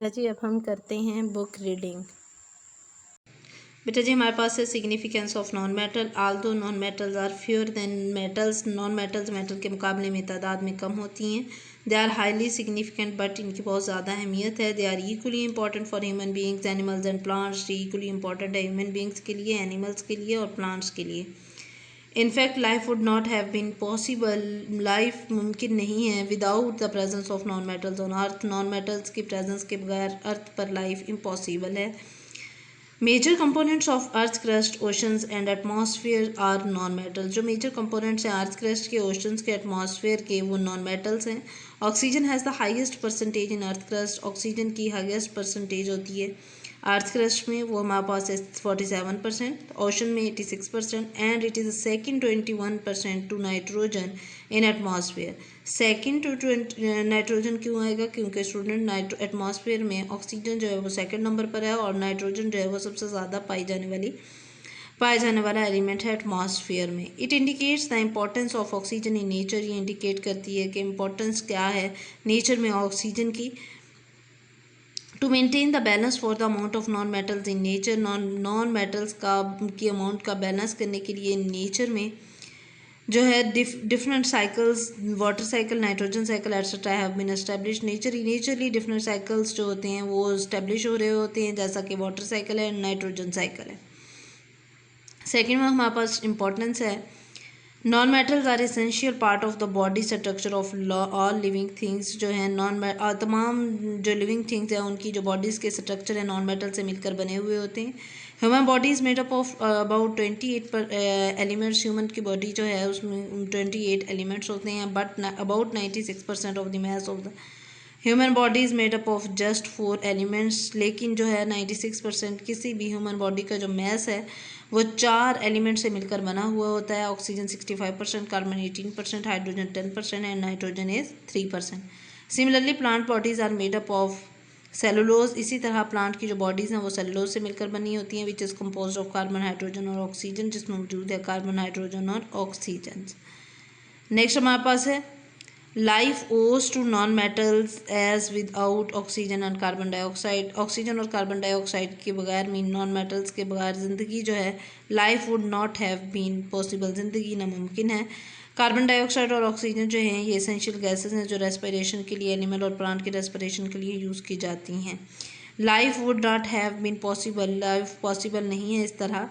जी अब हम करते हैं बुक रीडिंग। बेटा जी हमारे पास है significance of non metal. Although non metals are fewer than metals, non metals metal के मुकाबले में तादाद में कम होती हैं। They are highly significant but इनकी बहुत ज़्यादा अहमियत है। They are equally important for human beings, animals and plants. Equally important है ह्यूमन बींग्स के लिए, एनिमल्स के लिए और प्लांट्स के लिए। In fact life would not have been possible, life मुमकिन नहीं है without the presence of non metals on earth. Non metals की प्रेजेंस के बगैर अर्थ पर लाइफ इम्पॉसिबल है। Major components of earth crust, oceans and atmosphere are non metal. जो major components हैं अर्थ क्रस्ट के, ओशंस के, एटमॉस्फेयर के, वो नॉन मेटल्स हैं। Oxygen has the highest percentage in earth crust. Oxygen की हाईएस्ट परसेंटेज होती है अर्थ क्रस्ट में, वो हमारे पास है 47%, ओशन में 86%, and it is second 21% to nitrogen in atmosphere. Second to nitrogen क्यों आएगा? क्योंकि स्टूडेंट एटमॉस्फेयर में ऑक्सीजन जो है वो सेकंड नंबर पर है और नाइट्रोजन जो है वो सबसे ज़्यादा पाया जाने वाला एलिमेंट है एटमॉस्फेयर में। It indicates the importance of oxygen in nature. ये इंडिकेट करती है कि इम्पोर्टेंस क्या है नेचर में ऑक्सीजन की। To maintain the balance for the amount of non metals in nature, non metals की अमाउंट का बैलेंस करने के लिए नेचर में जो है different cycles, water cycle, nitrogen cycle etcetera have been establish. Naturally different cycles जो होते हैं वो इस्टेब्लिश हो रहे होते हैं, जैसा कि वाटर साइकिल है, नाइट्रोजन साइकिल है। सेकेंड में हमारे पास इंपॉर्टेंस है, non metals are essential part of the body structure of all living things. जो है तमाम जो लिविंग थिंग्स हैं उनकी जो बॉडीज़ के स्ट्रक्चर है नॉन मेटल से मिलकर बने हुए होते हैं। Human body is made up of about 28 elements. Human की बॉडी जो है उसमें 28 एलिमेंट्स होते हैं, but about 96% of the mass of the human body is made up of just 4 elements. लेकिन जो है 96% किसी भी ह्यूमन बॉडी का जो मैस है वो 4 एलिमेंट से मिलकर बना हुआ होता है। Oxygen 65%, carbon 18%, hydrogen 10% and nitrogen is 3%। Similarly plant bodies are made up of cellulose. इसी तरह प्लांट की जो बॉडीज़ हैं वो सेलुलोज से मिलकर बनी होती हैं, which is compose of carbon, hydrogen और ऑक्सीजन, जिसमें मौजूद है कार्बन, हाइड्रोजन और ऑक्सीजन। नेक्स्ट हमारे पास है, life owes to non metals as without oxygen and carbon dioxide. Oxygen और कार्बन डाइऑक्साइड के बगैर, मीन नॉन मेटल्स के बगैर ज़िंदगी जो है, life would not have been possible, ज़िंदगी नामुमकिन है। कार्बन डाइऑक्साइड और ऑक्सीजन जो हैं ये एसेंशियल गैसेस हैं जो रेस्पिरेशन के लिए, एनिमल और प्लांट की रेस्पिरेशन के लिए यूज़ की जाती हैं। Life would not have been possible, life possible नहीं है इस तरह।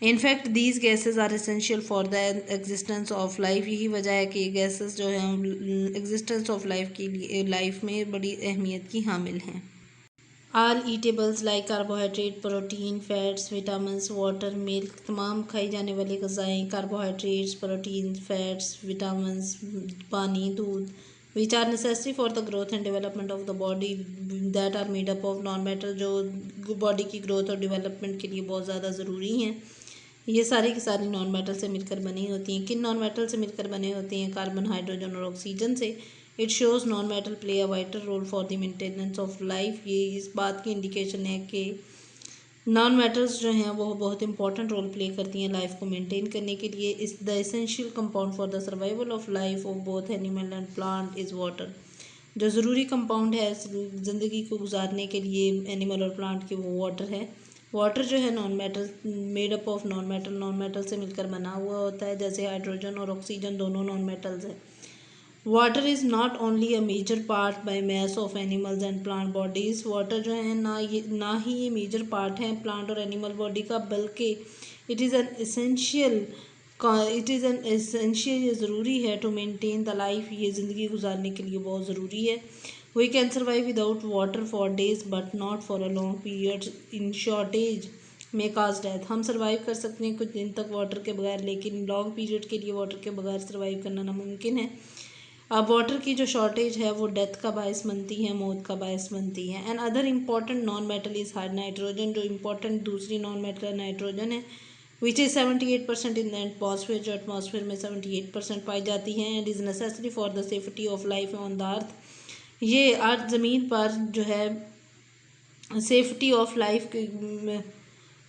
In fact these gases are essential for the existence of life. यही वजह है कि गैसेज जो हैं एग्जिस्टेंस ऑफ लाइफ के लिए, लाइफ में बड़ी अहमियत की हामिल हैं। All eatables like carbohydrate, protein, fats, vitamin, water, milk, तमाम खाई जाने वाली ग़िज़ाएँ, कार्बोहाइड्रेट्स, प्रोटीन, फैट्स, विटामिन, पानी, दूध, which are necessary for the growth and development of the body, that are made up of non metal, जो body की growth और डेवलपमेंट के लिए बहुत ज़्यादा ज़रूरी हैं। ये सारी की सारी नॉन मेटल से मिलकर बनी होती हैं। किन नॉन मेटल से मिलकर बने होती हैं? कार्बन, हाइड्रोजन और ऑक्सीजन से। It shows non metal play a vital role for the maintenance of life. ये इस बात की इंडिकेशन है कि नॉन मेटल्स जो हैं वो बहुत इंपॉर्टेंट रोल प्ले करती हैं लाइफ को मेंटेन करने के लिए। इस the essential compound for the survival of life of both animal and plant is water. जो ज़रूरी कंपाउंड है ज़िंदगी को गुजारने के लिए एनिमल और प्लांट की, वो वाटर है। वाटर जो है non metal, made up of non metal से मिलकर बना हुआ होता है, जैसे हाइड्रोजन और ऑक्सीजन दोनों नॉन मेटल्स हैं। Water is not only a major part by mass of animals and plant bodies. Water जो है ना ही ये मेजर पार्ट है प्लांट और एनिमल बॉडी का, बल्कि इट इज़ एन एसेंशियल ये ज़रूरी है टू मेंटेन द लाइफ। ये ज़िंदगी गुजारने के लिए बहुत ज़रूरी है। We can survive without water for days but not for a long period in shortage में काज डेथ। हम सर्वाइव कर सकते हैं कुछ दिन तक वाटर के बगैर, लेकिन लॉन्ग पीरियड के लिए वाटर के बगैर सर्वाइव करना नामुमकिन है। अब वाटर की जो शॉर्टेज है वो डेथ का बायस बनती है, मौत का बायस बनती है। And other important non metal is hard nitrogen. जो इम्पॉर्टेंट दूसरी नॉन मेटल नाइट्रोजन है, which is 78% in the atmosphere, जो एटमॉस्फेयर में 78% पाई जाती है। And is necessary for the safety of life on the earth. ये अर्थ ज़मीन पर जो है सेफ्टी ऑफ लाइफ,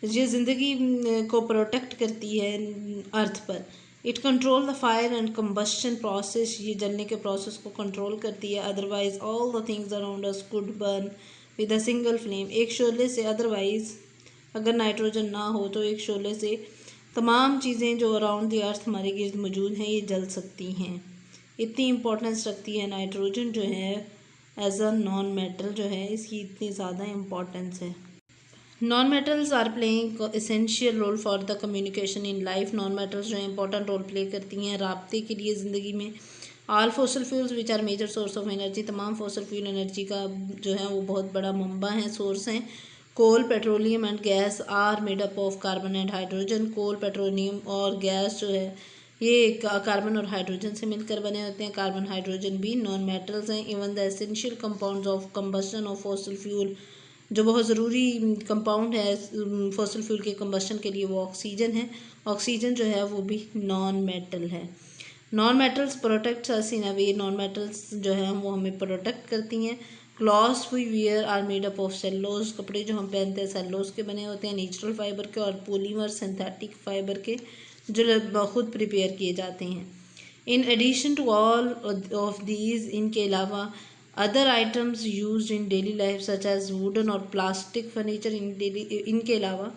ये ज़िंदगी को प्रोटेक्ट करती है अर्थ पर। It control the fire and combustion process. ये जलने के प्रोसेस को कंट्रोल करती है, otherwise all the things around us could burn with a single flame, एक शोले से। अदरवाइज अगर नाइट्रोजन ना हो तो एक शोले से तमाम चीज़ें जो अराउंड द अर्थ हमारे गिर्द मौजूद हैं ये जल सकती हैं। इतनी इम्पोर्टेंस रखती है नाइट्रोजन जो है एज अ नॉन मेटल, जो है इसकी इतनी ज़्यादा इम्पोर्टेंस है। Non metals are playing essential role for the communication in life. Non metals जो है इंपॉर्टेंट रोल प्ले करती हैं राब्ते के लिए ज़िंदगी में। All fossil fuels which are major source of energy, तमाम फॉसल फ्यूल एनर्जी का जो है वो बहुत बड़ा मंबा है, सोर्स हैं। Coal, petroleum and gas are made up of carbon and hydrogen. Coal, petroleum और गैस जो है ये कार्बन और हाइड्रोजन से मिलकर बने होते हैं। कार्बन, हाइड्रोजन भी नॉन मेटल्स हैं। Even the essential compounds of combustion of fossil fuel, जो बहुत ज़रूरी कंपाउंड है फॉसल फ्यूल के कंबस्शन के लिए, वो ऑक्सीजन है। ऑक्सीजन जो है वो भी नॉन मेटल है। Non metals protects us in a way, non metals जो है वो हमें प्रोटेक्ट करती हैं। Clothes we wear are made up of cellulose, कपड़े जो हम पहनते हैं सेल्लोज के बने होते हैं, नेचुरल फाइबर के, और पॉलीमर सिंथेटिक फाइबर के जो खुद प्रिपेयर किए जाते हैं। In addition to all of these, इनके अलावा other items used in daily life such as wooden और प्लास्टिक फर्नीचर, इनके अलावा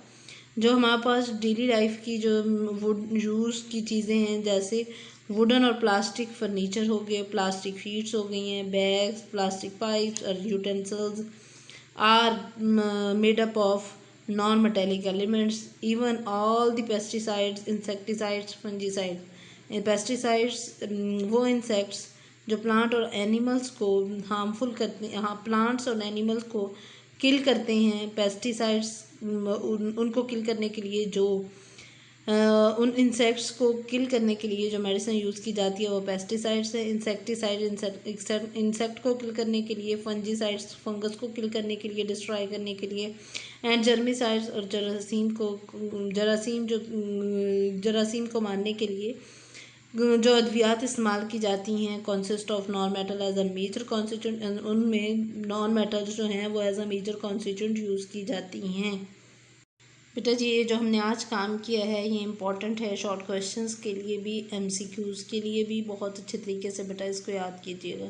जो हमारे पास डेली लाइफ की जो वुड यूज़ की चीज़ें हैं, जैसे वुडन और प्लास्टिक फर्नीचर हो गए, प्लास्टिक शीट्स हो गई हैं, बैग्स, प्लास्टिक पाइप्स और utensils are made up of non metallic elements. Even all the pesticides, insecticides, fungicide. Pesticides वो इंसेक्ट्स जो प्लांट और एनिमल्स को हार्मफुल करते हैं, हाँ प्लांट्स और एनिमल्स को किल करते हैं। पेस्टिसाइड्स उनको किल करने के लिए जो उन इंसेक्ट्स को किल करने के लिए जो मेडिसिन यूज़ की जाती है वो पेस्टिसाइड्स है। इंसेक्टिसाइड इंसेक्ट को किल करने के लिए, फंजीसाइड्स फंगस को किल करने के लिए, डिस्ट्रॉय करने के लिए, एंड जर्मिसाइड्स और जरासीम को मारने के लिए जो अद्वियात इस्तेमाल की जाती हैं consist of non metal as a major constituent, उनमें नॉन मेटल जो हैं वो as a major constituent use की जाती हैं। बेटा जी ये जो हमने आज काम किया है ये इम्पॉर्टेंट है शॉर्ट क्वेश्चंस के लिए भी, एमसीक्यूज़ के लिए भी। बहुत अच्छे तरीके से बेटा इसको याद कीजिएगा।